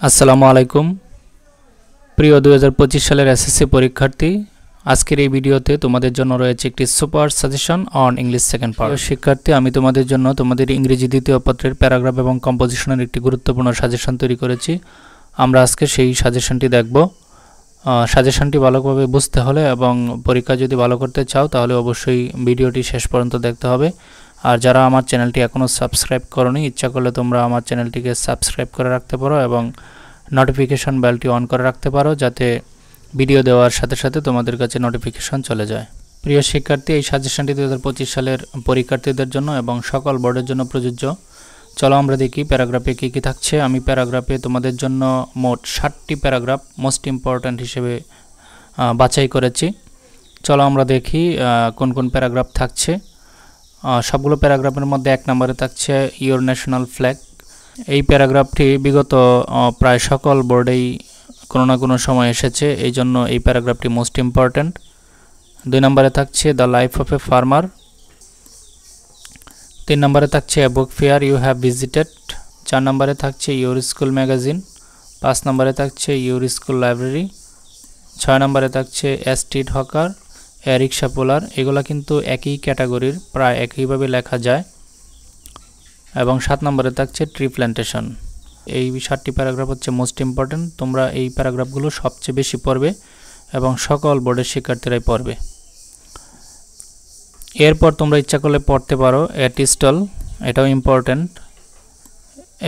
আসসালামু আলাইকুম প্রিয় 2025 সালের এসএসসি পরীক্ষার্থী, আজকের এই ভিডিওতে তোমাদের জন্য রয়েছে একটি super suggestion on English second part. শিক্ষার্থী, আমি তোমাদের জন্য তোমাদের ইংরেজি দ্বিতীয় পত্রের প্যারাগ্রাফ এবং কম্পোজিশনের একটি গুরুত্বপূর্ণ সাজেশন তৈরি করেছি। আমরা আজকে সেই সাজেশনটি দেখব। সাজেশনটি ভালোভাবে বুঝতে হলে এবং পরীক্ষা যদি ভালো করতে চাও তাহলে অবশ্যই ভিডিওটি শেষ পর্যন্ত দেখতে হবে। আর যারা আমার চ্যানেলটি এখনও সাবস্ক্রাইব করোনি, ইচ্ছা করলে তোমরা আমার চ্যানেলটিকে সাবস্ক্রাইব করে রাখতে পারো এবং নোটিফিকেশন বেলটি অন করে রাখতে পারো, যাতে ভিডিও দেওয়ার সাথে সাথে তোমাদের কাছে নোটিফিকেশন চলে যায়। প্রিয় শিক্ষার্থী, এই সাজেশনটি 2025 সালের পরীক্ষার্থীদের জন্য এবং সকল বোর্ডের জন্য প্রযোজ্য। চলো আমরা দেখি প্যারাগ্রাফে কী কী থাকছে। আমি প্যারাগ্রাফে তোমাদের জন্য মোট 60টি প্যারাগ্রাফ মোস্ট ইম্পর্ট্যান্ট হিসেবে বাছাই করেছি। চলো আমরা দেখি কোন কোন প্যারাগ্রাফ থাকছে। সবগুলো প্যারাগ্রাফের মধ্যে 1 নম্বরে থাকছে ইয়োর ন্যাশনাল ফ্ল্যাগ। এই প্যারাগ্রাফটি বিগত প্রায় সকল বোর্ডেই কোনো না কোনো সময় এসেছে, এই জন্য এই প্যারাগ্রাফটি মোস্ট ইম্পর্ট্যান্ট। 2 নম্বরে থাকছে the life of a farmer. 3 নম্বরে থাকছে a book fair you have visited. 4 নম্বরে থাকছে ইউর স্কুল ম্যাগাজিন। 5 নম্বরে থাকছে ইউর স্কুল লাইব্রেরি। 6 নম্বরে থাকছে এ স্ট্রিট হকার, এ রিক্সা পোলার। এগুলো কিন্তু একই ক্যাটাগরির, প্রায় একইভাবে লেখা যায়। এবং 7 নম্বরে থাকছে ট্রি প্ল্যান্টেশন। এই 7টি প্যারাগ্রাফ হচ্ছে মোস্ট ইম্পর্ট্যান্ট। তোমরা এই প্যারাগ্রাফগুলো সবচেয়ে বেশি পড়বে এবং সকল বোর্ডের শিক্ষার্থীরাই পড়বে। এরপর তোমরা ইচ্ছা করলে পড়তে পারো এ টি স্টল, এটাও important.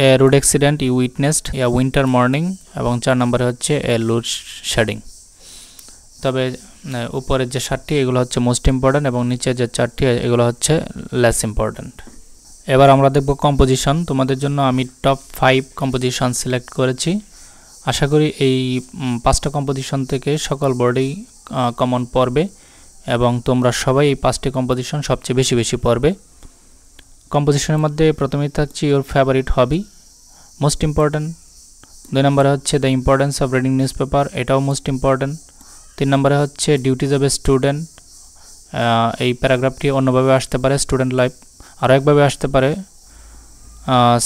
A road accident you witnessed, a winter morning. এবং 4 নম্বরে হচ্ছে এ লোড শেডিং। তবে উপরের যে 7টি এগুলো হচ্ছে মোস্ট ইম্পর্ট্যান্ট এবং নিচে যে 4টি এগুলো হচ্ছে লেস ইম্পর্ট্যান্ট। এবার আমরা দেখব কম্পোজিশন। তোমাদের জন্য আমি টপ 5 কম্পোজিশন সিলেক্ট করেছি। আশা করি এই 5টা কম্পোজিশন থেকে সকল বোর্ডেই কমন পড়বে এবং তোমরা সবাই এই 5টি কম্পোজিশন সবচেয়ে বেশি পড়বে। কম্পোজিশনের মধ্যে প্রথমেই থাকছে your favourite hobby, most important. 2 নম্বরে হচ্ছে the importance of reading news paper, এটাও মোস্ট ইম্পর্ট্যান্ট। 3 নম্বরে হচ্ছে ডিউটিজ অফ এ স্টুডেন্ট। এই প্যারাগ্রাফটি অন্যভাবে আসতে পারে স্টুডেন্ট লাইফ, আরও একভাবে আসতে পারে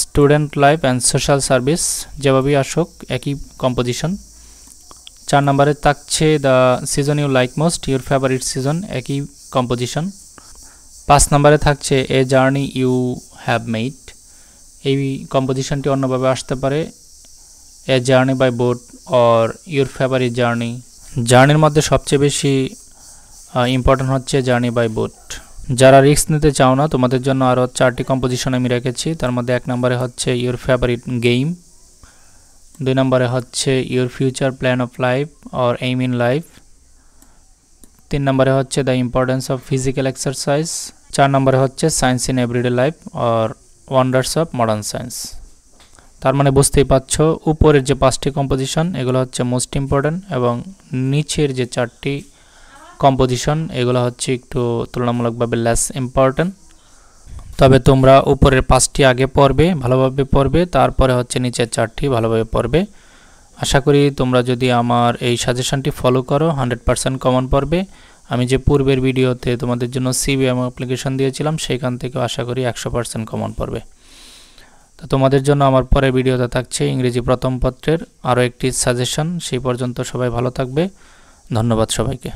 student life and social service. যেভাবেই আসুক একই কম্পোজিশন। 4 নম্বরে থাকছে the season you like most, your favourite season, একই কম্পোজিশন। 5 নম্বরে থাকছে a journey you have made. এই কম্পোজিশনটি অন্যভাবে আসতে পারে a journey by boat or your favourite journey. জার্নির মধ্যে সবচেয়ে বেশি ইম্পর্ট্যান্ট হচ্ছে জার্নি বাই বোট। যারা রিস্ক নিতে চাও না, তোমাদের জন্য আরও 4টি কম্পোজিশন আমি রেখেছি। তার মধ্যে 1 নম্বরে হচ্ছে ইউর ফেভারিট গেম। 2 নম্বরে হচ্ছে your future plan of life or aim in life. 3 নম্বরে হচ্ছে the importance of physical exercise. 4 নম্বরে হচ্ছে science in everyday life or wonders of modern science. তার মানে বুঝতেই পারছো, উপরের যে 5টি কম্পোজিশন এগুলো হচ্ছে মোস্ট ইম্পর্ট্যান্ট এবং নিচের যে 4টি কম্পোজিশন এগুলো হচ্ছে একটু তুলনামূলকভাবে লেস ইম্পর্ট্যান্ট। তবে তোমরা উপরের 5টি আগে পড়বে, ভালোভাবে পড়বে, তারপরে হচ্ছে নিচের 4টি ভালোভাবে পড়বে। আশা করি তোমরা যদি আমার এই সাজেশনটি ফলো করো 100% কমন পড়বে। আমি যে পূর্বের ভিডিওতে তোমাদের জন্য সিবিএম অ্যাপ্লিকেশন দিয়েছিলাম সেখান থেকে আশা করি 100% কমন পড়বে। তো তোমাদের জন্য আমার পরের ভিডিওতে থাকছে ইংরেজি প্রথম পত্রের আরও একটি সাজেশন। সেই পর্যন্ত সবাই ভালো থাকবে। ধন্যবাদ সবাইকে।